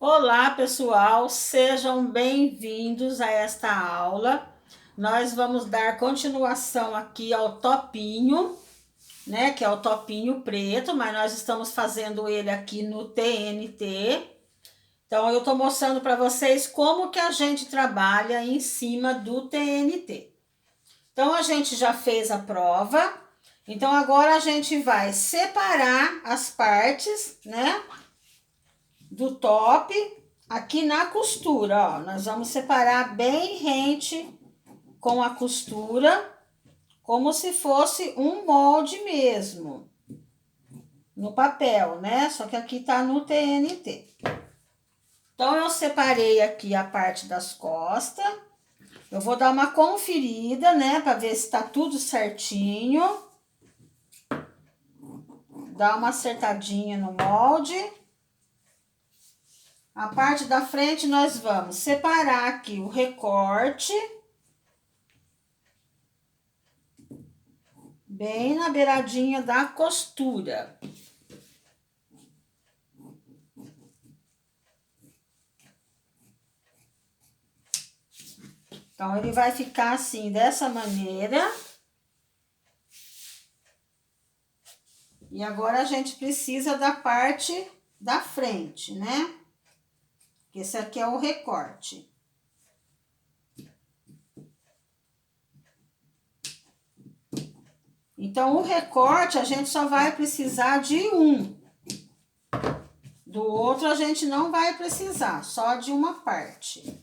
Olá, pessoal, sejam bem-vindos a esta aula. Nós vamos dar continuação aqui ao topinho, né? Que é o topinho preto, mas nós estamos fazendo ele aqui no TNT. Então, eu tô mostrando para vocês como que a gente trabalha em cima do TNT. Então, a gente já fez a prova. Então, agora a gente vai separar as partes, né? Do top aqui na costura, ó. Nós vamos separar bem rente com a costura, como se fosse um molde mesmo, no papel, né? Só que aqui tá no TNT. Então, eu separei aqui a parte das costas. Eu vou dar uma conferida, né? Pra ver se tá tudo certinho. Dar uma acertadinha no molde. A parte da frente nós vamos separar aqui o recorte. Bem na beiradinha da costura. Então, ele vai ficar assim, dessa maneira. E agora a gente precisa da parte da frente, né? Esse aqui é o recorte. Então, o recorte a gente só vai precisar de um. Do outro a gente não vai precisar, só de uma parte.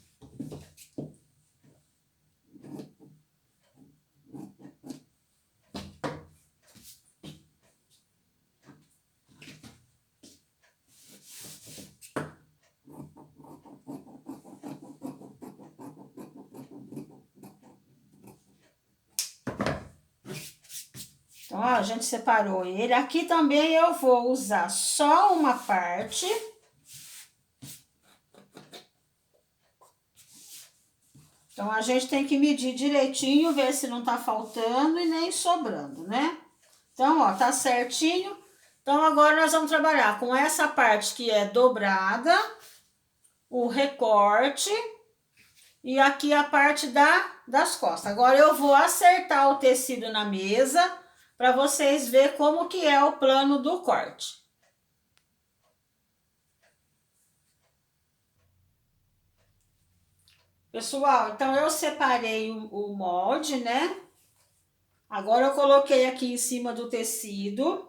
Então, ó, a gente separou ele. Aqui também eu vou usar só uma parte. Então, a gente tem que medir direitinho, ver se não tá faltando e nem sobrando, né? Então, ó, tá certinho. Então, agora nós vamos trabalhar com essa parte que é dobrada, o recorte e aqui a parte das costas. Agora, eu vou acertar o tecido na mesa para vocês verem como que é o plano do corte. Pessoal, então eu separei o molde, né? Agora eu coloquei aqui em cima do tecido.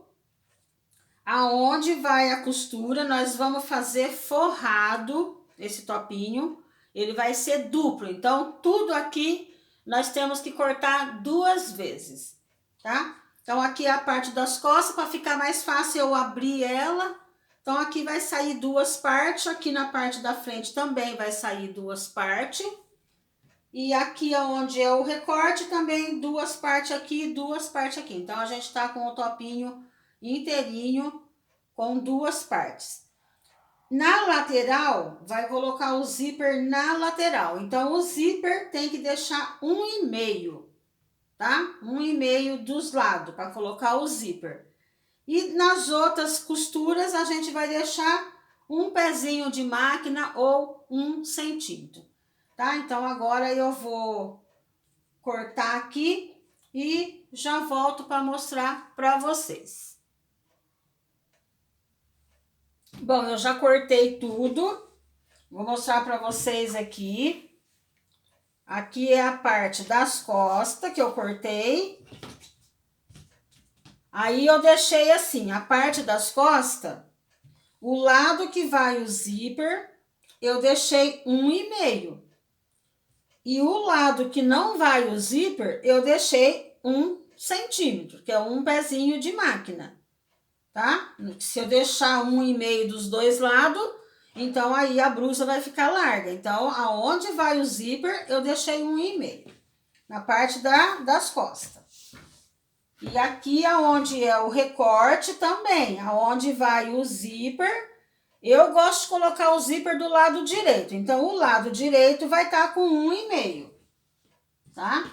Aonde vai a costura, nós vamos fazer forrado esse topinho. Ele vai ser duplo, então tudo aqui nós temos que cortar 2 vezes, tá? Então aqui é a parte das costas, para ficar mais fácil eu abrir ela. Então aqui vai sair 2 partes, aqui na parte da frente também vai sair 2 partes. E aqui onde é o recorte também 2 partes aqui, 2 partes aqui. Então a gente tá com o topinho inteirinho com 2 partes. Na lateral, vai colocar o zíper na lateral. Então, o zíper tem que deixar 1,5, tá? 1,5 dos lados, para colocar o zíper. E nas outras costuras, a gente vai deixar um pezinho de máquina ou 1 centímetro, tá? Então, agora eu vou cortar aqui e já volto para mostrar para vocês. Bom, eu já cortei tudo. Vou mostrar para vocês aqui. Aqui é a parte das costas que eu cortei. Aí eu deixei assim, a parte das costas, o lado que vai o zíper, eu deixei 1,5. E o lado que não vai o zíper, eu deixei 1 centímetro, que é um pezinho de máquina, tá? Se eu deixar 1,5 dos dois lados, então aí a blusa vai ficar larga. Então, aonde vai o zíper, eu deixei 1,5. Na parte das costas. E aqui aonde é o recorte também, aonde vai o zíper, eu gosto de colocar o zíper do lado direito. Então, o lado direito vai estar com 1,5, tá?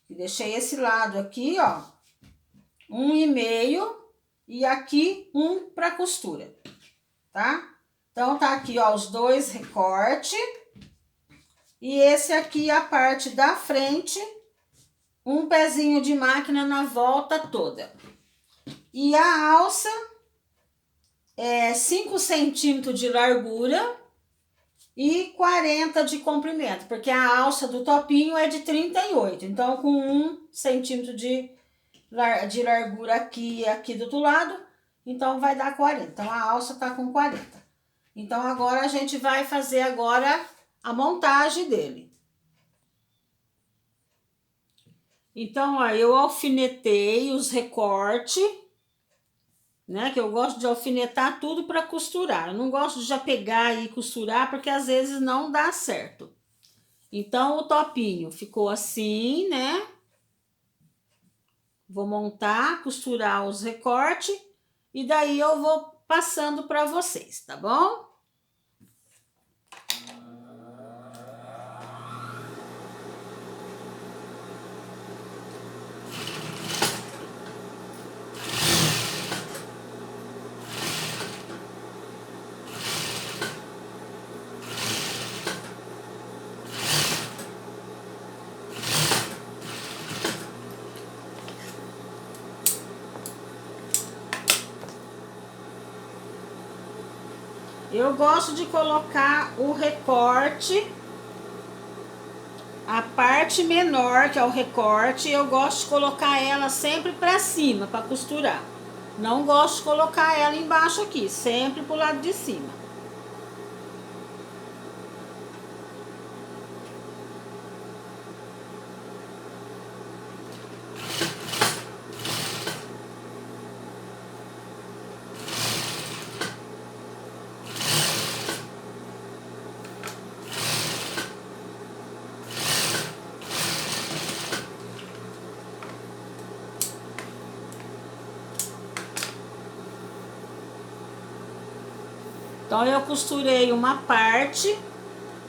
E deixei esse lado aqui, ó, 1,5 e aqui 1 para costura, tá? Então, tá aqui, ó, os dois recortes. E esse aqui, a parte da frente, um pezinho de máquina na volta toda. E a alça é 5 centímetros de largura e 40 de comprimento, porque a alça do topinho é de 38. Então, com 1 centímetro de largura aqui e aqui do outro lado, então vai dar 40. Então, a alça tá com 40. Então, agora a gente vai fazer agora a montagem dele. Então, ó, eu alfinetei os recortes, né? Que eu gosto de alfinetar tudo para costurar. Eu não gosto de já pegar e costurar, porque às vezes não dá certo. Então, o topinho ficou assim, né? Vou montar, costurar os recortes e daí eu vou passando para vocês, tá bom? Eu gosto de colocar o recorte, a parte menor, que é o recorte, eu gosto de colocar ela sempre para cima, para costurar. Não gosto de colocar ela embaixo aqui, sempre pro lado de cima. Então, eu costurei uma parte,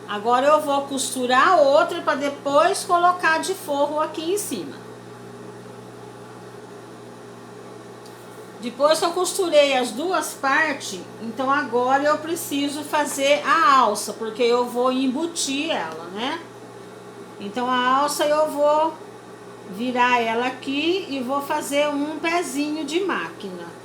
agora eu vou costurar a outra para depois colocar de forro aqui em cima. Depois que eu costurei as duas partes, então agora eu preciso fazer a alça, porque eu vou embutir ela, né? Então, a alça eu vou virar ela aqui e vou fazer um pezinho de máquina.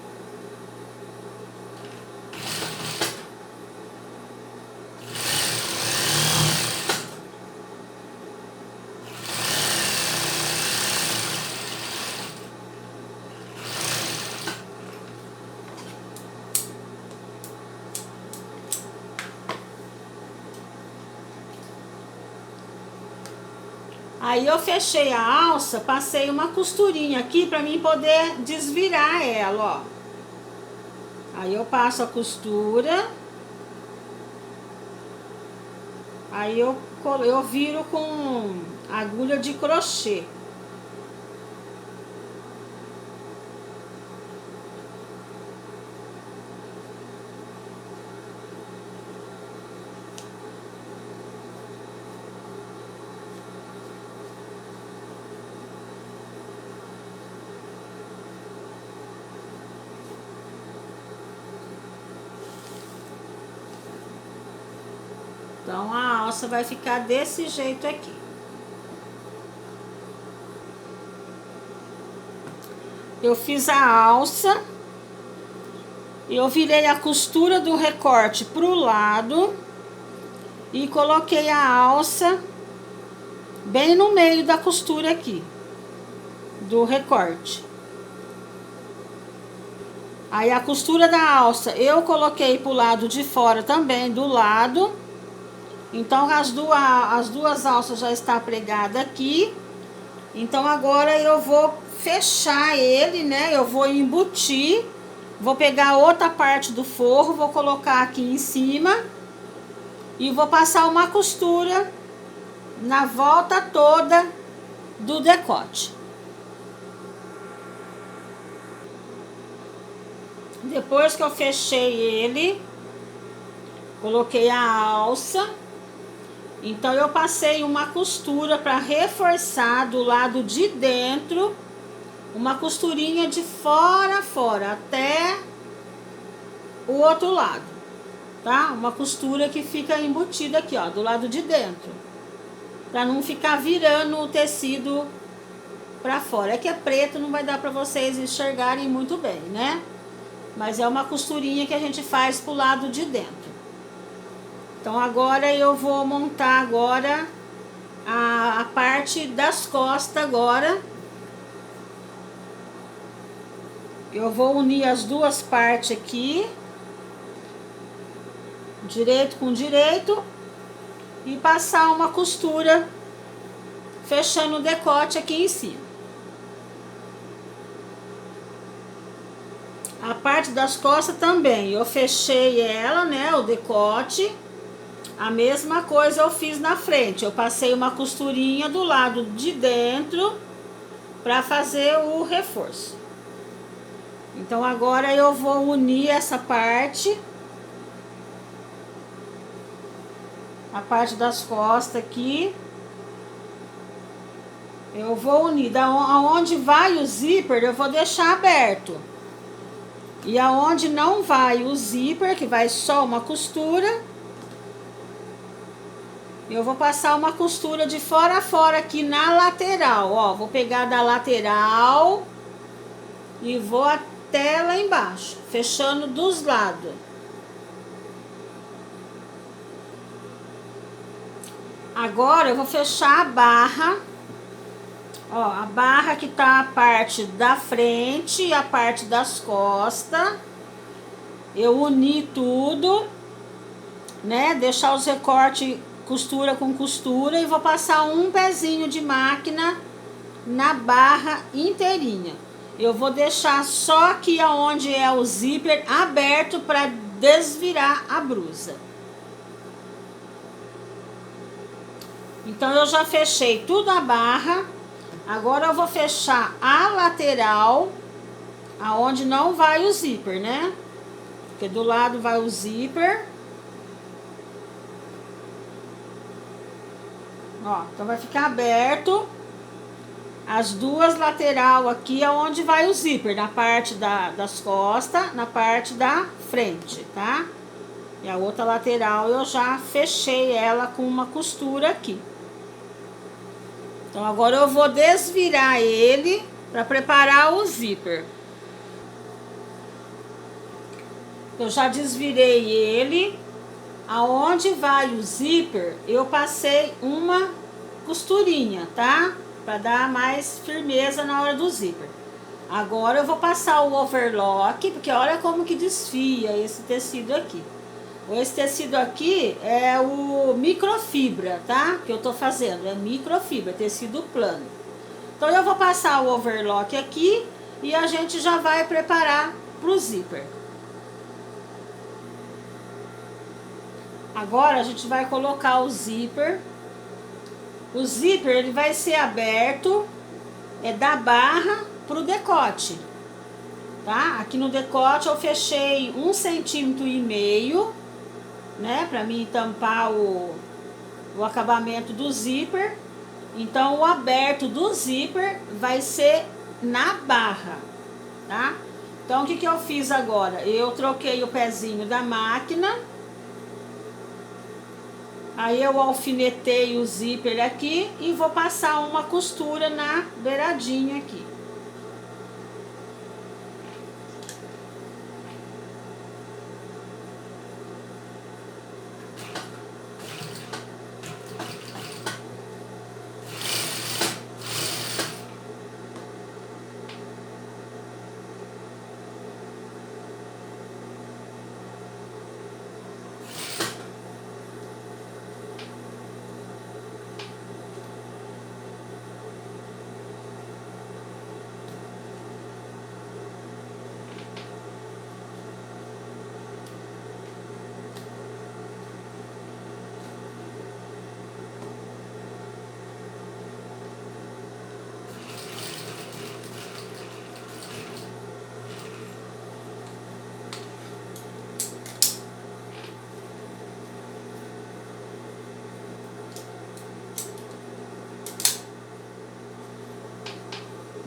Aí eu fechei a alça, passei uma costurinha aqui para mim poder desvirar ela, ó. Aí eu passo a costura. Aí eu viro com agulha de crochê. Então, a alça vai ficar desse jeito aqui. Eu fiz a alça. Eu virei a costura do recorte pro lado. E coloquei a alça bem no meio da costura aqui. Do recorte. Aí, a costura da alça eu coloquei pro lado de fora também, do lado. Então, as duas alças já estão pregadas aqui. Então, agora eu vou fechar ele, né? Eu vou embutir. Vou pegar outra parte do forro, vou colocar aqui em cima. E vou passar uma costura na volta toda do decote. Depois que eu fechei ele, coloquei a alça. Então, eu passei uma costura para reforçar do lado de dentro, uma costurinha de fora a fora, até o outro lado. tá? Uma costura que fica embutida aqui, ó, do lado de dentro, pra não ficar virando o tecido pra fora. É que é preto, não vai dar pra vocês enxergarem muito bem, né? Mas é uma costurinha que a gente faz pro lado de dentro. Então agora eu vou montar agora a parte das costas agora. Eu vou unir as duas partes aqui, direito com direito, e passar uma costura fechando o decote aqui em cima. A parte das costas também, eu fechei ela, né, o decote. A mesma coisa eu fiz na frente, eu passei uma costurinha do lado de dentro para fazer o reforço. Então agora eu vou unir essa parte, a parte das costas aqui. Eu vou unir, aonde vai o zíper eu vou deixar aberto. E aonde não vai o zíper, que vai só uma costura, eu vou passar uma costura de fora a fora aqui na lateral, ó. Vou pegar da lateral e vou até lá embaixo, fechando dos lados. Agora eu vou fechar a barra, ó, a barra que tá a parte da frente e a parte das costas. Eu uni tudo, né? Deixar os recortes costura com costura e vou passar um pezinho de máquina na barra inteirinha. Eu vou deixar só aqui aonde é o zíper aberto para desvirar a blusa. Então eu já fechei tudo a barra. Agora eu vou fechar a lateral, aonde não vai o zíper, né? Porque do lado vai o zíper. Ó, então vai ficar aberto as duas lateral aqui, aonde vai o zíper, na parte das costas, na parte da frente, tá? E a outra lateral eu já fechei ela com uma costura aqui. Então agora eu vou desvirar ele para preparar o zíper. Eu já desvirei ele. Aonde vai o zíper, eu passei uma costurinha, tá? Para dar mais firmeza na hora do zíper. Agora eu vou passar o overlock, porque olha como que desfia esse tecido aqui. Esse tecido aqui é o microfibra, tá? Que eu tô fazendo, é microfibra, tecido plano. Então eu vou passar o overlock aqui e a gente já vai preparar pro zíper. Agora a gente vai colocar o zíper. O zíper ele vai ser aberto da barra pro decote, tá? Aqui no decote eu fechei 1,5 cm, né? Pra mim tampar o acabamento do zíper. Então o aberto do zíper vai ser na barra, tá? Então o que eu fiz agora? Eu troquei o pezinho da máquina. Aí eu alfinetei o zíper aqui e vou passar uma costura na beiradinha aqui.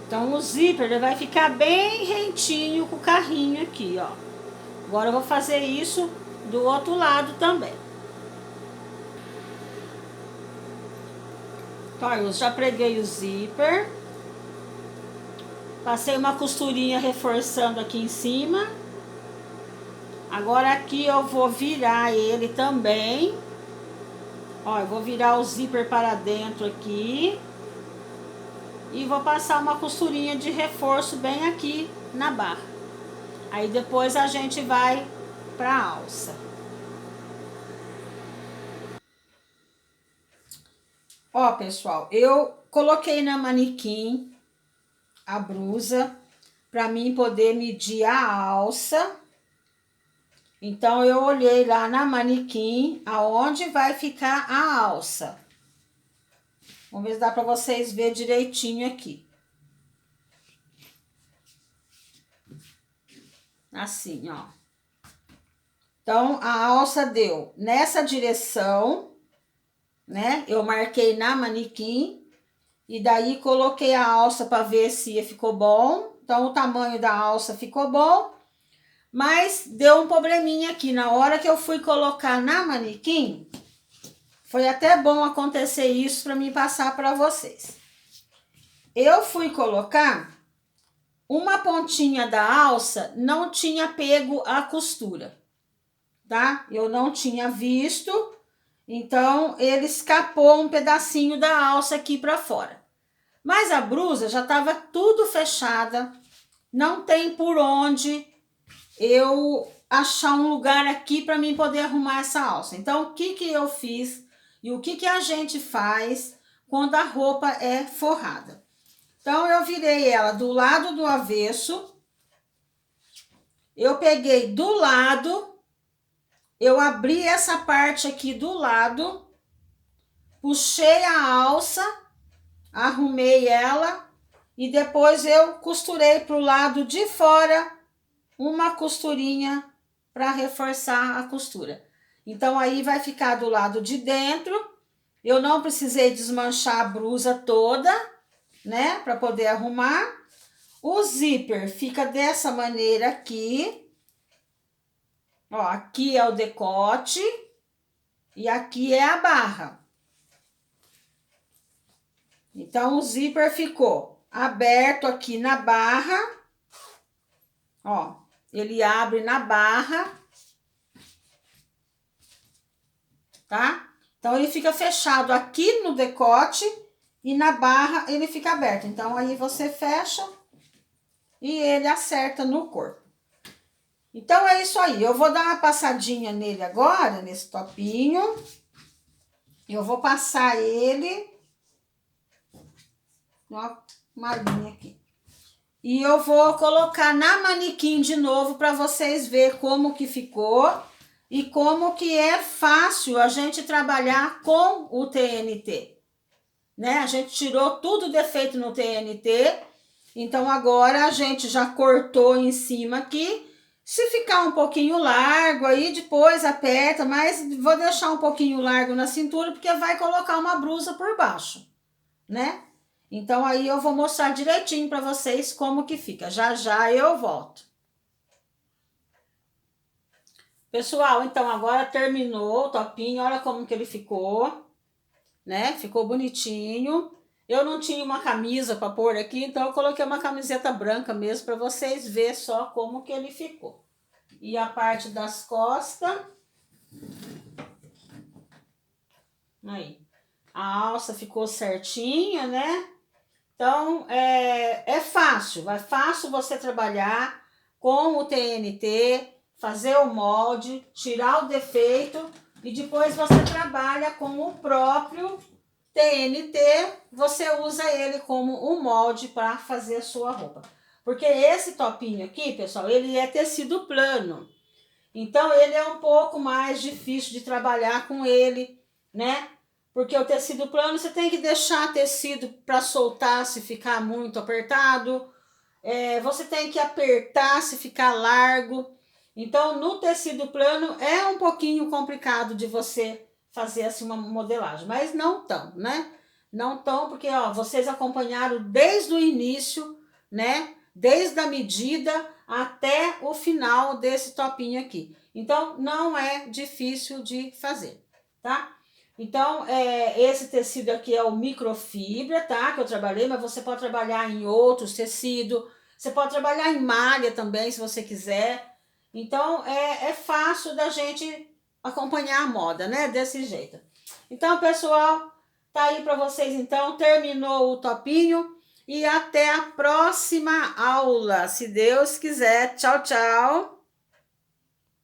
Então o zíper ele vai ficar bem rentinho com o carrinho aqui, ó. Agora eu vou fazer isso do outro lado também. Então, eu já preguei o zíper. Passei uma costurinha reforçando aqui em cima. Agora aqui eu vou virar ele também. Ó, eu vou virar o zíper para dentro aqui. E vou passar uma costurinha de reforço bem aqui na barra. Aí depois a gente vai para a alça. Ó, pessoal, eu coloquei na manequim a blusa para mim poder medir a alça. Então eu olhei lá na manequim aonde vai ficar a alça. Vamos ver se dá para vocês verem direitinho aqui. Assim, ó. Então a alça deu nessa direção, né? Eu marquei na manequim e daí coloquei a alça para ver se ficou bom. Então o tamanho da alça ficou bom, mas deu um probleminha aqui na hora que eu fui colocar na manequim. Foi até bom acontecer isso para mim passar para vocês. Eu fui colocar uma pontinha da alça, não tinha pego a costura, tá? Eu não tinha visto, então ele escapou um pedacinho da alça aqui para fora. Mas a blusa já estava tudo fechada, não tem por onde eu achar um lugar aqui para mim poder arrumar essa alça. Então, o que eu fiz e o que a gente faz quando a roupa é forrada? Então, eu virei ela do lado do avesso, eu peguei do lado, eu abri essa parte aqui do lado, puxei a alça, arrumei ela e depois eu costurei pro lado de fora uma costurinha para reforçar a costura. Então, aí vai ficar do lado de dentro. Eu não precisei desmanchar a blusa toda, né? Para poder arrumar. O zíper fica dessa maneira aqui. Ó, aqui é o decote e aqui é a barra. Então, o zíper ficou aberto aqui na barra. Ó, ele abre na barra, tá? Então, ele fica fechado aqui no decote e na barra ele fica aberto. Então, aí você fecha e ele acerta no corpo. Então, é isso aí. Eu vou dar uma passadinha nele agora, nesse topinho. Eu vou passar ele. Ó, uma linha aqui. E eu vou colocar na manequim de novo para vocês verem como que ficou e como que é fácil a gente trabalhar com o TNT, né? A gente tirou tudo defeito no TNT, então agora a gente já cortou em cima aqui. Se ficar um pouquinho largo aí, depois aperta, mas vou deixar um pouquinho largo na cintura porque vai colocar uma blusa por baixo, né? Então, aí eu vou mostrar direitinho para vocês como que fica. Já já eu volto. Pessoal, então agora terminou o topinho. Olha como que ele ficou, né? Ficou bonitinho. Eu não tinha uma camisa para pôr aqui, então eu coloquei uma camiseta branca mesmo para vocês verem só como que ele ficou. E a parte das costas. Aí. A alça ficou certinha, né? Então, é fácil você trabalhar com o TNT, fazer o molde, tirar o defeito e depois você trabalha com o próprio TNT, você usa ele como um molde para fazer a sua roupa. Porque esse topinho aqui, pessoal, ele é tecido plano. Então, ele é um pouco mais difícil de trabalhar com ele, né? Porque o tecido plano, você tem que deixar tecido para soltar se ficar muito apertado. Você tem que apertar se ficar largo. Então, no tecido plano, é um pouquinho complicado de você fazer assim uma modelagem. Mas não tão, né? Não tão, porque ó, vocês acompanharam desde o início, né? Desde a medida até o final desse topinho aqui. Então, não é difícil de fazer, tá? Então, esse tecido aqui é o microfibra, tá? Que eu trabalhei, mas você pode trabalhar em outros tecidos. Você pode trabalhar em malha também, se você quiser. Então, é fácil da gente acompanhar a moda, né? Desse jeito. Então, pessoal, tá aí para vocês, então. Terminou o topinho. E até a próxima aula, se Deus quiser. Tchau, tchau.